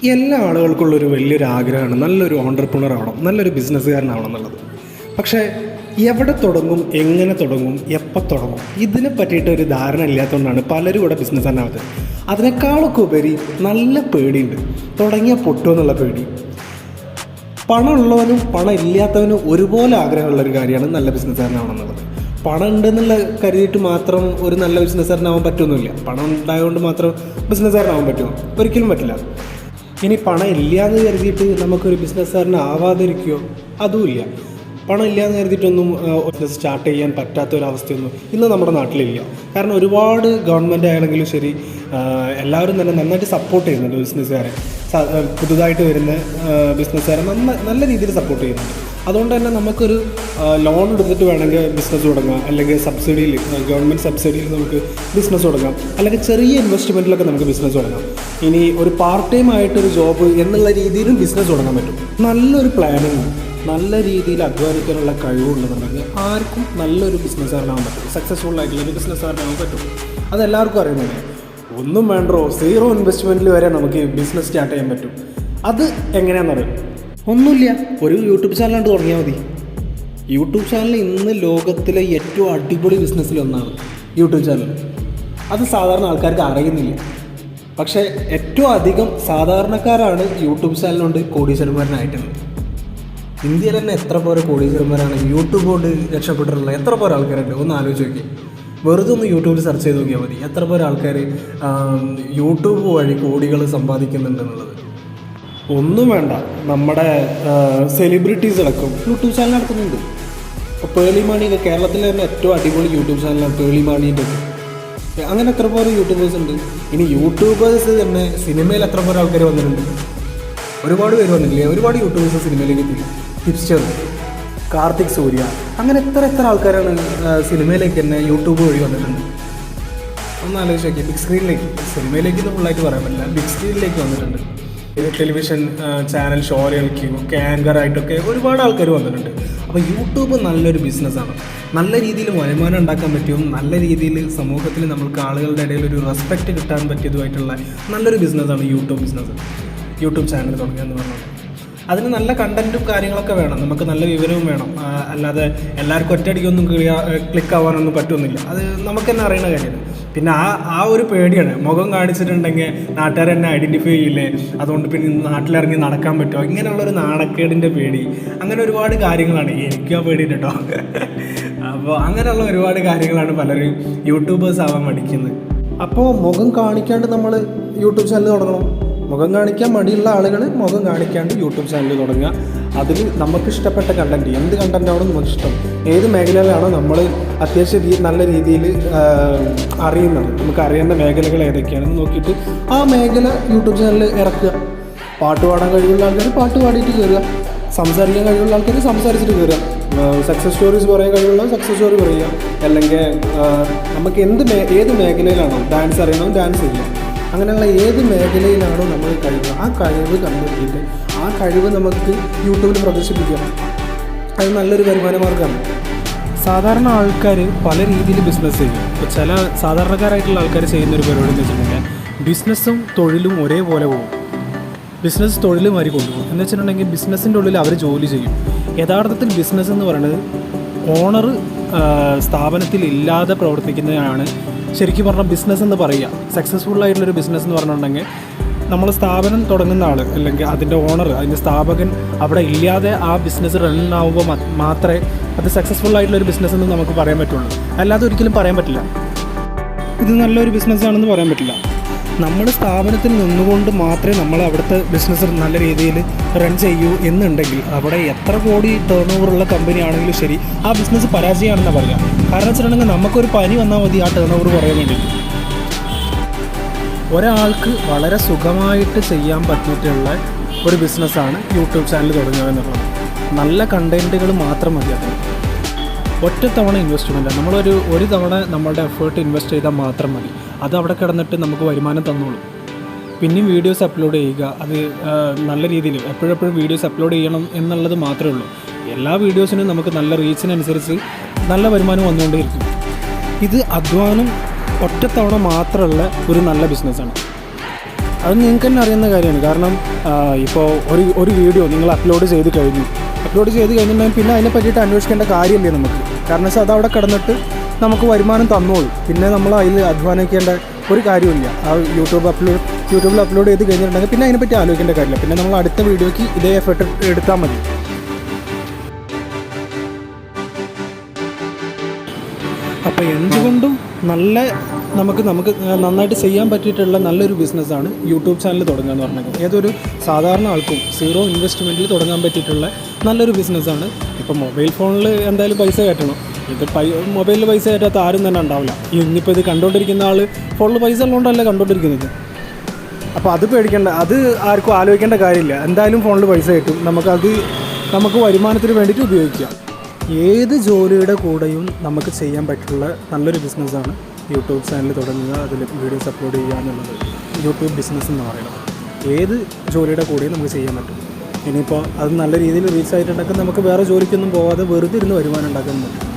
എല്ലാ ആളുകൾക്കുള്ളൊരു വലിയൊരു ആഗ്രഹമാണ് നല്ലൊരു ഓൺട്രപ്രണർ ആവണം, നല്ലൊരു ബിസിനസ്സുകാരനാവണം എന്നുള്ളത്. പക്ഷേ എവിടെ തുടങ്ങും, എങ്ങനെ തുടങ്ങും, എപ്പോൾ തുടങ്ങും, ഇതിനെ പറ്റിയിട്ട് ഒരു ധാരണ ഇല്ലാത്തതുകൊണ്ടാണ് പലരും ഇവിടെ ബിസിനസ് തന്നെ ആവുന്നത്. അതിനേക്കാളൊക്കെ ഉപരി നല്ല പേടിയുണ്ട്, തുടങ്ങിയ പൊട്ടുമെന്നുള്ള പേടി. പണമുള്ളവനും പണം ഇല്ലാത്തവനും ഒരുപോലെ ആഗ്രഹമുള്ളൊരു കാര്യമാണ് നല്ല ബിസിനസ്സുകാരനാവണം എന്നുള്ളത്. പണം ഉണ്ടെന്നുള്ള കരുതിയിട്ട് മാത്രം ഒരു നല്ല ബിസിനസ്സുകാരനാവാൻ പറ്റുമൊന്നുമില്ല. പണം ഉണ്ടായതുകൊണ്ട് മാത്രം ബിസിനസ്സുകാരനാവാൻ പറ്റുമോ? ഒരിക്കലും പറ്റില്ല. ഇനി പണം ഇല്ലയെന്ന് കരുതിയിട്ട് നമുക്കൊരു ബിസിനസ്സുകാരനാവാതിരിക്കുകയോ? അതുമില്ല. പണം ഇല്ലയെന്ന് കരുതിയിട്ടൊന്നും ബിസിനസ് സ്റ്റാർട്ട് ചെയ്യാൻ പറ്റാത്തൊരവസ്ഥയൊന്നും ഇന്ന് നമ്മുടെ നാട്ടിലില്ല. കാരണം ഒരുപാട് ഗവൺമെൻറ് ആണെങ്കിലും ശരി, എല്ലാവരും തന്നെ നന്നായിട്ട് സപ്പോർട്ട് ചെയ്യുന്നുണ്ട് ബിസിനസ്സുകാരെ. പുതുതായിട്ട് വരുന്ന ബിസിനസ്സുകാരെ നല്ല രീതിയിൽ സപ്പോർട്ട് ചെയ്യുന്നുണ്ട്. അതുകൊണ്ട് തന്നെ നമുക്കൊരു ലോൺ എടുത്തിട്ട് വേണമെങ്കിൽ ബിസിനസ് തുടങ്ങാം, അല്ലെങ്കിൽ സബ്സിഡിയിൽ, ഗവൺമെൻറ് സബ്സിഡിയിൽ നമുക്ക് ബിസിനസ് തുടങ്ങാം, അല്ലെങ്കിൽ ചെറിയ ഇൻവെസ്റ്റ്മെൻറ്റിലൊക്കെ നമുക്ക് ബിസിനസ് തുടങ്ങാം. ഇനി ഒരു പാർട്ട് ടൈം ആയിട്ടൊരു ജോബ് എന്നുള്ള രീതിയിലും ബിസിനസ് തുടങ്ങാൻ പറ്റും. നല്ലൊരു പ്ലാനിങ്, നല്ല രീതിയിൽ അധ്വാനിക്കാനുള്ള കഴിവുണ്ടെന്നുണ്ടെങ്കിൽ ആർക്കും നല്ലൊരു ബിസിനസ്സുകാരനാവാൻ പറ്റും, സക്സസ്ഫുൾ ആയിട്ടുള്ളൊരു ബിസിനസ്സുകാരനാവാൻ പറ്റും. അതെല്ലാവർക്കും അറിയുന്നില്ല. ഒന്നും വേണ്ടോ, 0 ഇൻവെസ്റ്റ്മെൻറ്റിൽ വരെ നമുക്ക് ബിസിനസ് സ്റ്റാർട്ട് ചെയ്യാൻ പറ്റും. അത് എങ്ങനെയാണെന്ന് അറിയാം. ഒന്നുമില്ല, ഒരു യൂട്യൂബ് ചാനലാണ്ട് തുടങ്ങിയാൽ മതി. യൂട്യൂബ് ചാനൽ ഇന്ന് ലോകത്തിലെ ഏറ്റവും അടിപൊളി ബിസിനസ്സിലൊന്നാണ് യൂട്യൂബ് ചാനൽ. അത് സാധാരണ ആൾക്കാർക്ക് അറിയുന്നില്ല. പക്ഷേ ഏറ്റവും അധികം സാധാരണക്കാരാണ് യൂട്യൂബ് ചാനലുകൊണ്ട് കോടീശ്വരന്മാരനായിട്ടുള്ളത്. ഇന്ത്യയിൽ തന്നെ എത്ര പേര് കോടീശ്വരന്മാരാണ് യൂട്യൂബ് കൊണ്ട് രക്ഷപ്പെട്ടിട്ടുള്ളത്? എത്ര പേര് ആൾക്കാരുണ്ട്? ഒന്ന് ആലോചിച്ച് നോക്കി. വെറുതെ ഒന്ന് യൂട്യൂബിൽ സെർച്ച് ചെയ്ത് നോക്കിയാൽ മതി, എത്ര പേര് ആൾക്കാർ യൂട്യൂബ് വഴി കോടികൾ സമ്പാദിക്കുന്നുണ്ടെന്നുള്ളത്. ഒന്നും വേണ്ട, നമ്മുടെ സെലിബ്രിറ്റീസുകളൊക്കെ യൂട്യൂബ് ചാനൽ നടത്തുന്നുണ്ട്. ഇപ്പോൾ പേളിമാണിയൊക്കെ കേരളത്തിലെ തന്നെ ഏറ്റവും അടിപൊളി യൂട്യൂബ് ചാനലാണ് പേളിമാണീൻ്റെ. അങ്ങനെ എത്ര പേര് യൂട്യൂബേഴ്സ് ഉണ്ട്. ഇനി യൂട്യൂബേഴ്സ് തന്നെ സിനിമയിൽ എത്ര പേര് ആൾക്കാർ വന്നിട്ടുണ്ട്? ഒരുപാട് പേര് വന്നിട്ടില്ലേ? ഒരുപാട് യൂട്യൂബേഴ്സ് സിനിമയിലേക്ക് എത്തി. ഹിപ്സ്റ്റർ, കാർത്തിക് സൂര്യ, അങ്ങനെ എത്ര ആൾക്കാരാണ് സിനിമയിലേക്ക് തന്നെ യൂട്യൂബ് വഴി വന്നിട്ടുണ്ട്. ഒന്ന് ആലോചിച്ച് നോക്കി. ബിഗ് സ്ക്രീനിലേക്ക്, സിനിമയിലേക്ക് ഫുള്ളായിട്ട് പറയാൻ പറ്റില്ല, ബിഗ് സ്ക്രീനിലേക്ക് വന്നിട്ടുണ്ട്. ടെലിവിഷൻ ചാനൽ ഷോകൾക്കും ഒക്കെ ആങ്കറായിട്ടൊക്കെ ഒരുപാട് ആൾക്കാർ വന്നിട്ടുണ്ട്. അപ്പോൾ യൂട്യൂബ് നല്ലൊരു ബിസിനസ്സാണ്. നല്ല രീതിയിൽ വരുമാനം ഉണ്ടാക്കാൻ പറ്റിയും നല്ല രീതിയിൽ സമൂഹത്തിൽ നമ്മൾക്ക് ആളുകളുടെ ഇടയിൽ ഒരു റെസ്പെക്റ്റ് കിട്ടാൻ പറ്റിയതുമായിട്ടുള്ള നല്ലൊരു ബിസിനസ്സാണ് യൂട്യൂബ് ബിസിനസ്. യൂട്യൂബ് ചാനൽ തുടങ്ങുക എന്ന് പറഞ്ഞാൽ അതിന് നല്ല കണ്ടൻറ്റും കാര്യങ്ങളൊക്കെ വേണം, നമുക്ക് നല്ല വിവരവും വേണം. അല്ലാതെ എല്ലാവർക്കും ഒറ്റയടിക്കൊന്നും ക്ലിക്ക് ആവാനൊന്നും പറ്റുന്നില്ല. അത് നമുക്ക് തന്നെ അറിയുന്ന കാര്യമാണ്. പിന്നെ ആ ഒരു പേടിയാണ്. മുഖം കാണിച്ചിട്ടുണ്ടെങ്കിൽ നാട്ടുകാർ എന്നെ ഐഡൻറ്റിഫൈ ചെയ്യില്ലേ, അതുകൊണ്ട് പിന്നെ നാട്ടിലിറങ്ങി നടക്കാൻ പറ്റുമോ, ഇങ്ങനെയുള്ളൊരു നാണക്കേടിൻ്റെ പേടി, അങ്ങനെ ഒരുപാട് കാര്യങ്ങളാണ്. എനിക്കും ആ പേടി കേട്ടോ. അപ്പോൾ അങ്ങനെയുള്ള ഒരുപാട് കാര്യങ്ങളാണ് പലരും യൂട്യൂബേഴ്സ് ആവാൻ മടിക്കുന്നത്. അപ്പോൾ മുഖം കാണിക്കാണ്ട് നമ്മൾ യൂട്യൂബ് ചാനൽ തുടങ്ങണം. മുഖം കാണിക്കാൻ മടിയുള്ള ആളുകൾ മുഖം കാണിക്കാണ്ട് യൂട്യൂബ് ചാനൽ തുടങ്ങുക. അതിൽ നമുക്ക് ഇഷ്ടപ്പെട്ട കണ്ടൻറ്റ്, എന്ത് കണ്ടൻറ്റാണോ നമുക്കിഷ്ടം, ഏത് മേഖലയിലാണോ നമ്മൾ അത്യാവശ്യം നല്ല രീതിയിൽ അറിയുന്നത്, നമുക്ക് അറിയേണ്ട മേഖലകൾ ഏതൊക്കെയാണെന്ന് നോക്കിയിട്ട് ആ മേഖല യൂട്യൂബ് ചാനൽ ഇറക്കുക. പാട്ട് പാടാൻ കഴിവുള്ള ആൾക്കാർ പാട്ട് പാടിയിട്ട് കയറുക, സംസാരിക്കാൻ കഴിവുള്ള ആൾക്കാർ സംസാരിച്ചിട്ട് കയറുക, സക്സസ് സ്റ്റോറീസ് പറയാൻ കഴിവുള്ള സക്സസ് സ്റ്റോറി പറയുക, അല്ലെങ്കിൽ നമുക്ക് ഏത് മേഖലയിലാണോ ഡാൻസ് അറിയണോ ഡാൻസ് ചെയ്യുക. അങ്ങനെയുള്ള ഏത് മേഖലയിലാണോ നമ്മൾ കഴിവ്, ആ കഴിവ് കണ്ടെത്തിയിട്ട് ആ കഴിവ് നമുക്ക് യൂട്യൂബിൽ പ്രദർശിപ്പിക്കാം. അത് നല്ലൊരു വരുമാന മാർഗ്ഗമാണ്. സാധാരണ ആൾക്കാർ പല രീതിയിൽ ബിസിനസ് ചെയ്യും. ഇപ്പോൾ ചില സാധാരണക്കാരായിട്ടുള്ള ആൾക്കാർ ചെയ്യുന്നൊരു പരിപാടി എന്ന് വെച്ചിട്ടുണ്ടെങ്കിൽ ബിസിനസ്സും തൊഴിലും ഒരേപോലെ പോകും. ബിസിനസ് തൊഴിലും മാറി കൊണ്ടുപോകും. എന്ന് വെച്ചിട്ടുണ്ടെങ്കിൽ ബിസിനസ്സിൻ്റെ ഉള്ളിൽ അവർ ജോലി ചെയ്യും. യഥാർത്ഥത്തിൽ ബിസിനസ് എന്ന് പറയുന്നത് ഓണർ സ്ഥാപനത്തിൽ ഇല്ലാതെ പ്രവർത്തിക്കുന്നതാണ് ശരിക്കും പറഞ്ഞാൽ ബിസിനസ് എന്ന് പറയുക. സക്സസ്ഫുൾ ആയിട്ടുള്ളൊരു ബിസിനസ് എന്ന് പറഞ്ഞിട്ടുണ്ടെങ്കിൽ നമ്മൾ സ്ഥാപനം തുടങ്ങുന്ന ആൾ അല്ലെങ്കിൽ അതിൻ്റെ ഓണർ, അതിൻ്റെ സ്ഥാപകൻ അവിടെ ഇല്ലാതെ ആ ബിസിനസ് റൺ ആവുമ്പോൾ മാത്രമേ അത് സക്സസ്ഫുൾ ആയിട്ടുള്ളൊരു ബിസിനസ് എന്ന് നമുക്ക് പറയാൻ പറ്റുള്ളൂ. അല്ലാതെ ഒരിക്കലും പറയാൻ പറ്റില്ല ഇത് നല്ലൊരു ബിസിനസ്സാണെന്ന് പറയാൻ പറ്റില്ല. നമ്മുടെ സ്ഥാപനത്തിൽ നിന്നുകൊണ്ട് മാത്രമേ നമ്മൾ അവിടുത്തെ ബിസിനസ് നല്ല രീതിയിൽ റൺ ചെയ്യൂ എന്നുണ്ടെങ്കിൽ അവിടെ എത്ര കോടി ടേൺ ഓവറുള്ള കമ്പനി ആണെങ്കിലും ശരി, ആ ബിസിനസ് പരാജയമാണെന്ന് പറയാം. കാരണം വെച്ചിട്ടുണ്ടെങ്കിൽ നമുക്കൊരു പനി വന്നാൽ മതി ആ ടേൺ ഓവർ പറയാൻ വേണ്ടി. ഒരാൾക്ക് വളരെ സുഖമായിട്ട് ചെയ്യാൻ പറ്റിയിട്ടുള്ള ഒരു ബിസിനസ്സാണ് യൂട്യൂബ് ചാനൽ തുടങ്ങുക എന്നുള്ളത്. നല്ല കണ്ടൻറ്റുകൾ മാത്രം മതി. അത് ഒറ്റത്തവണ ഇൻവെസ്റ്റ്മെൻറ്റ്, ഒരു തവണ നമ്മളുടെ എഫേർട്ട് ഇൻവെസ്റ്റ് ചെയ്താൽ മാത്രം മതി. അത് അവിടെ കിടന്നിട്ട് നമുക്ക് വരുമാനം തന്നോളൂ. പിന്നെയും വീഡിയോസ് അപ്ലോഡ് ചെയ്യുക, അത് നല്ല രീതിയിൽ എപ്പോഴെപ്പോഴും വീഡിയോസ് അപ്ലോഡ് ചെയ്യണം എന്നുള്ളത് മാത്രമേ ഉള്ളൂ. എല്ലാ വീഡിയോസിനും നമുക്ക് നല്ല റീച്ചിനനുസരിച്ച് നല്ല വരുമാനം വന്നുകൊണ്ടേയിരിക്കും. ഇത് അധ്വാനം ഒറ്റത്തവണ മാത്രമുള്ള ഒരു നല്ല ബിസിനസ്സാണ്. അത് നിങ്ങൾക്ക് തന്നെ അറിയുന്ന കാര്യമാണ്. കാരണം ഇപ്പോൾ ഒരു വീഡിയോ നിങ്ങൾ അപ്ലോഡ് ചെയ്ത് കഴിഞ്ഞിട്ടുണ്ടെങ്കിൽ പിന്നെ അതിനെ പറ്റിയിട്ട് അന്വേഷിക്കേണ്ട കാര്യമില്ലേ നമുക്ക്. കാരണം വെച്ചാൽ അതവിടെ കിടന്നിട്ട് നമുക്ക് വരുമാനം തന്നോളൂ. പിന്നെ നമ്മൾ അതിൽ അധ്വാനിക്കേണ്ട ഒരു കാര്യമില്ല. ആ യൂട്യൂബിൽ അപ്ലോഡ് ചെയ്ത് കഴിഞ്ഞിട്ടുണ്ടെങ്കിൽ പിന്നെ അതിനെപ്പറ്റി ആലോചിക്കേണ്ട കാര്യമില്ല. പിന്നെ നമ്മൾ അടുത്ത വീഡിയോയ്ക്ക് ഇതേ എഫർട്ട് എടുത്താൽ മതി. അപ്പോൾ എന്തുകൊണ്ടും നമുക്ക് നന്നായിട്ട് ചെയ്യാൻ പറ്റിയിട്ടുള്ള നല്ലൊരു ബിസിനസ്സാണ് യൂട്യൂബ് ചാനൽ തുടങ്ങുക എന്ന് പറഞ്ഞത്. ഏതൊരു സാധാരണ ആൾക്കും 0 ഇൻവെസ്റ്റ്മെൻറ്റിൽ തുടങ്ങാൻ പറ്റിയിട്ടുള്ള നല്ലൊരു ബിസിനസ്സാണ്. ഇപ്പോൾ മൊബൈൽ ഫോണിൽ എന്തായാലും പൈസ കയറ്റണം. ഇത് മൊബൈലിൽ പൈസ കയറ്റാത്ത ആരും തന്നെ ഉണ്ടാവില്ല. ഇന്നിപ്പോൾ ഇത് കണ്ടുകൊണ്ടിരിക്കുന്ന ആൾ ഫോണിൽ പൈസ ഉള്ളതുകൊണ്ടല്ല കണ്ടുകൊണ്ടിരിക്കുന്നത്. അപ്പോൾ അത് പേടിക്കേണ്ട, അത് ആർക്കും ആലോചിക്കേണ്ട കാര്യമില്ല. എന്തായാലും ഫോണിൽ പൈസ കയറ്റും. നമുക്ക് വരുമാനത്തിന് വേണ്ടിയിട്ട് ഉപയോഗിക്കാം. ഏത് ജോലിയുടെ കൂടെയും നമുക്ക് ചെയ്യാൻ പറ്റുള്ള നല്ലൊരു ബിസിനസ്സാണ് യൂട്യൂബ് ചാനൽ തുടങ്ങുക, അതിൽ വീഡിയോസ് അപ്ലോഡ് ചെയ്യുക എന്നുള്ളത്. യൂട്യൂബ് ബിസിനസ് എന്ന് പറയുന്നത് ഏത് ജോലിയുടെ കൂടെയും നമുക്ക് ചെയ്യാൻ പറ്റും. ഇനിയിപ്പോൾ അത് നല്ല രീതിയിൽ റീച്ച് ആയിട്ടുണ്ടെങ്കിൽ നമുക്ക് വേറെ ജോലിക്കൊന്നും പോകാതെ വെറുതെ ഇരുന്ന് വരുമാനം ഉണ്ടാക്കാൻ പറ്റും.